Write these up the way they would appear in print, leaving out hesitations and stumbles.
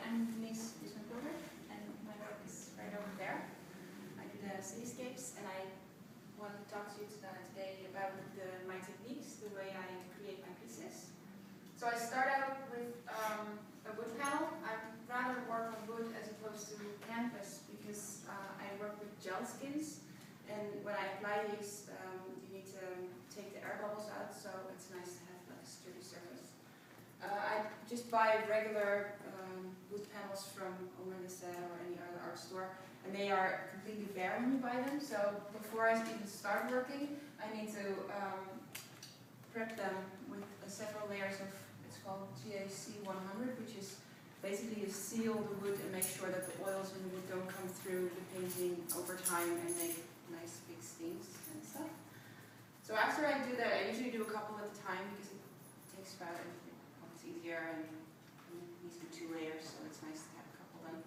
I'm Denise Buisman Pilger, and my work is right over there. I do the cityscapes, and I want to talk to you today about my techniques, the way I create my pieces. So I start out with a wood panel. I rather work on wood as opposed to canvas because I work with gel skins, and when I apply these, you need to take the air bubbles out, so it's nice to have like a sturdy surface. I just buy regular wood panels from or any other art store, and they are completely bare when you buy them. So before I even start working, I need to prep them with several layers of, it's called GAC 100, which is basically to seal the wood and make sure that the oils in the wood don't come through the painting over time and make nice big stains and stuff. So after I do that, I usually do a couple at a time because it takes about, it's easier and needs to be 2 layers, so it's nice to have a couple done.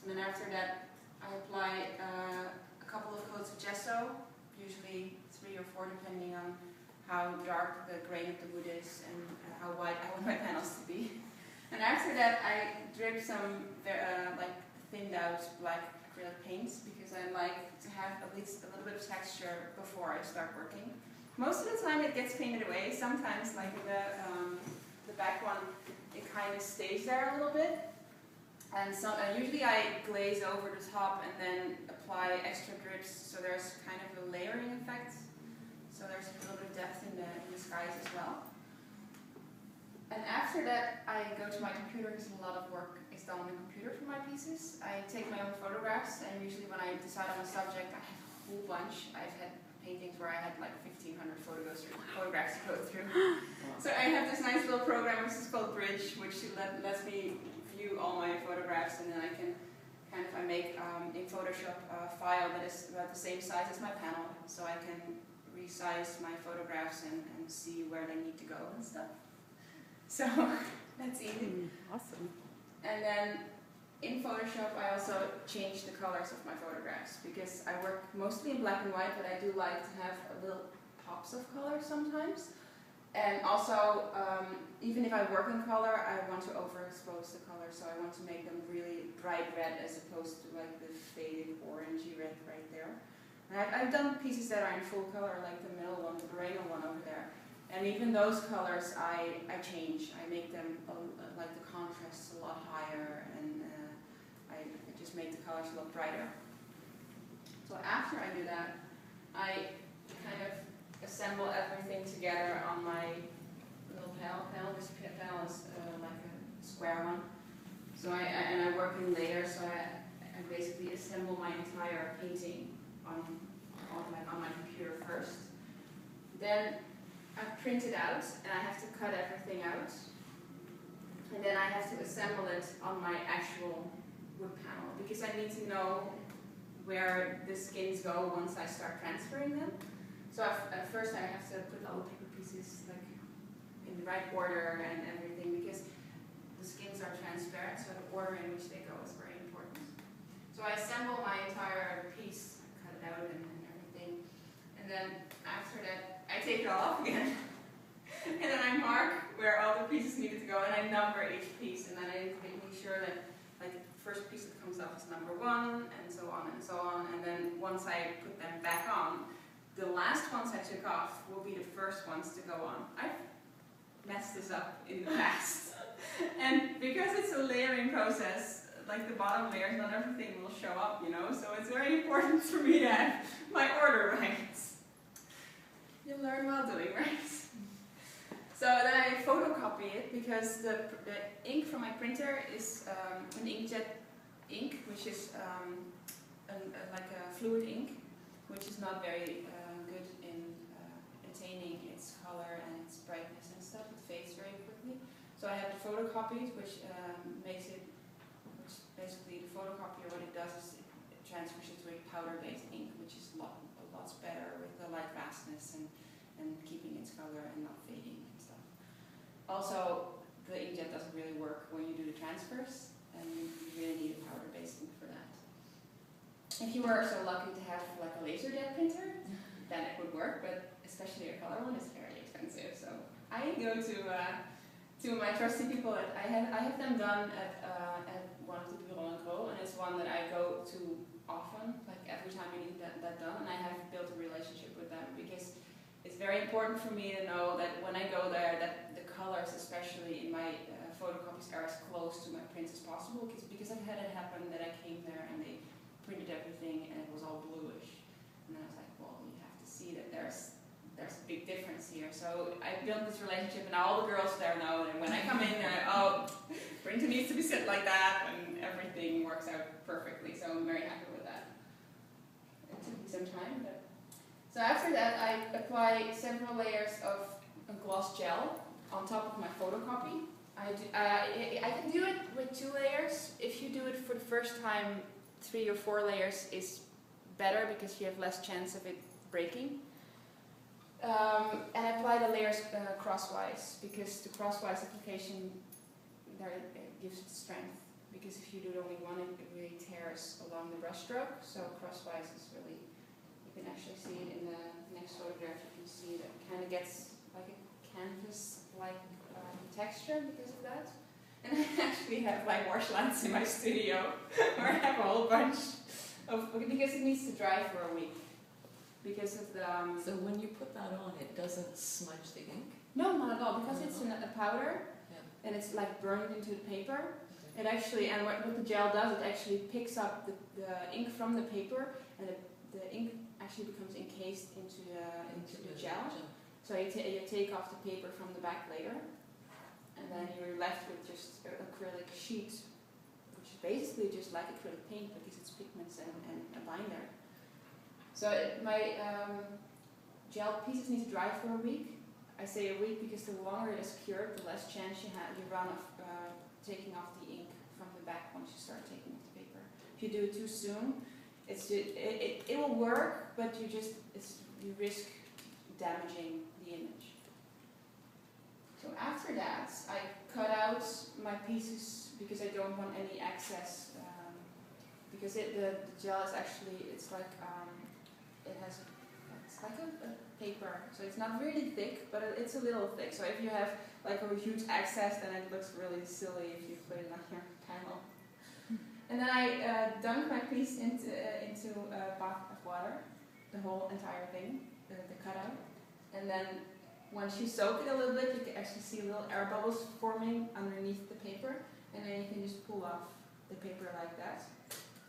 And then after that, I apply a couple of coats of gesso, usually 3 or 4 depending on how dark the grain of the wood is and how wide I want my panels to be. And after that, I drip some like thinned out black acrylic paints because I like to have at least a little bit of texture before I start working. Most of the time it gets painted away. Sometimes, like in the back one, it kind of stays there a little bit. And so usually I glaze over the top and then apply extra drips, so there's kind of a layering effect. So there's a little bit of depth in the skies as well. And after that, I go to my computer because a lot of work is done on the computer for my pieces. I take my own photographs, and usually when I decide on a subject, I have a whole bunch. I've had paintings where I had like 1,500 photographs to go through. So I have this nice little program which is called Bridge, which lets me view all my photographs, and then I can I make in Photoshop a file that is about the same size as my panel, so I can resize my photographs and see where they need to go and stuff. So that's easy. Awesome. And then in Photoshop I also change the colors of my photographs because I work mostly in black and white, but I do like to have a little pops of color sometimes. And also, even if I work in color, I want to overexpose the color, so I want to make them really bright red as opposed to like the faded orangey red right there. And I've done pieces that are in full color, like the middle one, the perennial one over there. And even those colors I change. I make them, like the contrasts a lot higher, and I just make the colors look brighter. So after I do that, I kind of assemble everything together on my little panel. This panel is like a square one. So I work in layers, so I basically assemble my entire painting on my computer first. Then I print it out, and I have to cut everything out. And then I have to assemble it on my actual wood panel, because I need to know where the skins go once I start transferring them. So at first I have to put all the paper pieces like in the right order and everything, because the skins are transparent, so the order in which they go is very important. So I assemble my entire piece, cut it out and everything, and then after that I take it all off again. And then I mark where all the pieces needed to go, and I number each piece, and then I make sure that like the first piece that comes off is number 1, and so on and so on. And then once I put them back on, the last ones I took off will be the first ones to go on. I've messed this up in the past. And because it's a layering process, like the bottom layers, not everything will show up, you know, so it's very important for me to have my order right. You learn while doing, right? So then I photocopy it, because the ink from my printer is an inkjet ink, which is like a fluid ink, which is not very good in attaining its color and its brightness and stuff. It fades very quickly. So I have it photocopied, which basically the photocopier, what it does is it transfers it to a powder-based ink, which is a lot better with the light fastness and keeping its color and not fading and stuff. Also, the inkjet doesn't really work when you do the transfers, and you really need a powder-based ink for that. If you were so lucky to have like a laser jet printer, then it would work, but especially a color one is very expensive. So I go to to my trusty people, I have them done at one of the Bureau and Gros, and it's one that I go to often, like every time I need that done, and I have built a relationship with them because it's very important for me to know that when I go there, that the colors, especially in my photocopies, are as close to my prints as possible, because I've had it happen that I came there and they printed everything and it was all bluish, and then I was like, well, you have to see that there's a big difference here. So I built this relationship, and all the girls there know, and when I come in, they're like, oh, printer needs to be set like that, and everything works out perfectly. So I'm very happy with that. It took me some time, but so after that, I apply several layers of a gloss gel on top of my photocopy. I can do it with 2 layers. If you do it for the first time, 3 or 4 layers is better because you have less chance of it breaking. And I apply the layers crosswise, because the crosswise application there gives it strength. Because if you do it only one, it really tears along the brush stroke. So crosswise is really, you can actually see it in the next photograph. You can see that it kind of gets like a canvas-like texture because of that. And I actually have like wash lamps in my studio where I have a whole bunch of, because it needs to dry for a week. Because of the... So when you put that on, it doesn't smudge the ink? No, not at all, because it's a powder, yeah. And it's like burned into the paper. Okay. It actually, and what the gel does, it actually picks up the ink from the paper, and the ink actually becomes encased into the gel. So you take off the paper from the back layer, and then you're left with just an acrylic sheet, which is basically just like acrylic paint because it's pigments and a binder. So my gel pieces need to dry for a week. I say a week because the longer it is cured, the less chance you run of taking off the ink from the back once you start taking off the paper. If you do it too soon, it will work, but you risk damaging the image. So after that, I cut out my pieces because I don't want any excess. Because the gel is actually, it's like a paper, so it's not really thick, but it's a little thick. So if you have like a huge excess, then it looks really silly if you put it on your panel. And then I dunk my piece into a bath of water, the whole entire thing, the cutout. And then once you soak it a little bit, you can actually see little air bubbles forming underneath the paper, and then you can just pull off the paper like that.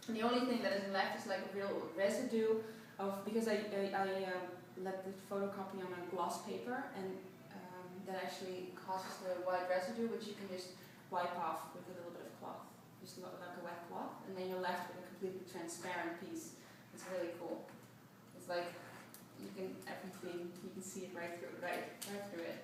And the only thing that is left is like a real residue of, because I let the photocopy on a gloss paper, and that actually causes the white residue, which you can just wipe off with a little bit of cloth, just like a wet cloth, and then you're left with a completely transparent piece. It's really cool. It's like you can see it right through it.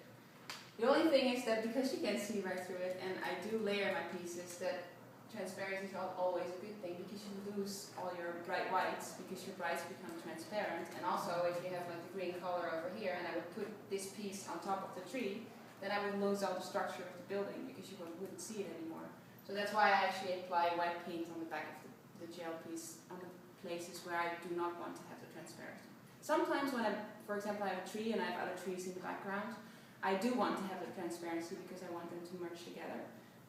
The only thing is that because you can see right through it, and I do layer my pieces, that transparency is not always a good thing, because you lose all your bright whites, because your brights become transparent. And also, if you have like the green color over here, and I would put this piece on top of the tree, then I would lose all the structure of the building, because you wouldn't see it anymore. So that's why I actually apply white paint on the back of the gel piece on the places where I do not want to have the transparency. Sometimes when for example, I have a tree and I have other trees in the background, I do want to have the transparency because I want them to merge together.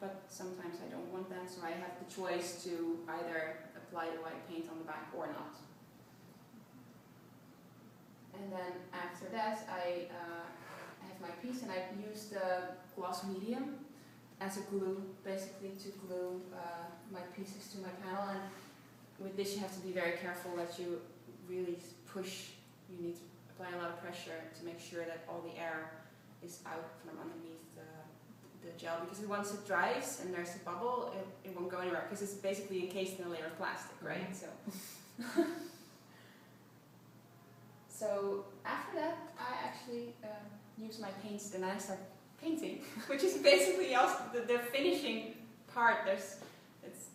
But sometimes I don't want that, so I have the choice to either apply the white paint on the back or not. And then after that, I have my piece, and I use the gloss medium as a glue, basically to glue my pieces to my panel. And with this, you have to be very careful that you really push. You need to apply a lot of pressure to make sure that all the air is out from underneath the gel, because once it dries and there's a bubble, it won't go anywhere, because it's basically encased in a layer of plastic, right? Mm-hmm. So after that, I actually use my paints, and I start painting, which is basically also the finishing part. It's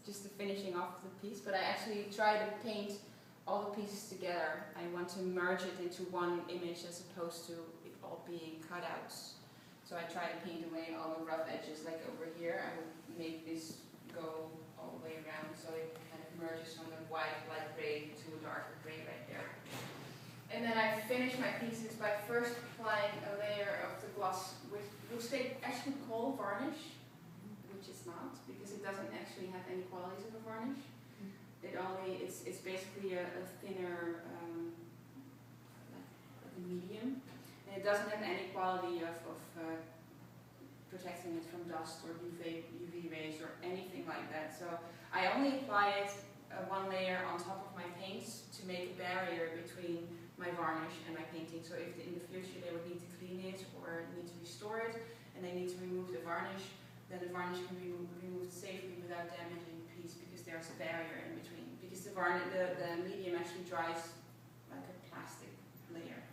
just the finishing off the piece, but I actually try to paint all the pieces together. I want to merge it into one image as opposed to it all being cutouts. So I try to paint away all the rough edges, like over here. I would make this go all the way around so it kind of merges from the white, light gray to a darker gray right there. And then I finish my pieces by first applying a layer of the gloss, which actually technical varnish, which it's not, because it doesn't actually have any qualities of a varnish. It's basically a thinner, like a medium, and it doesn't have any quality of protecting it from dust or UV rays or anything like that. So I only apply it one layer on top of my paints to make a barrier between my varnish and my painting. So if in the future they would need to clean it or need to restore it and they need to remove the varnish, then the varnish can be removed safely without damaging the piece, because there's a barrier in between. Because the medium actually dries like a plasticky layer.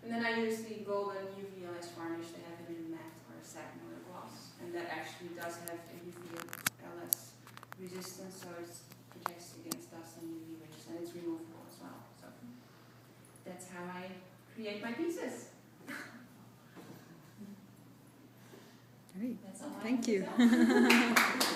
And then I use the golden UV-LS varnish. They have it in matte or satin or gloss, and that actually does have a UV-LS resistance, so it protects against dust and UV rays, and it's removable as well. So that's how I create my pieces. Great. That's all I Thank have to you. say.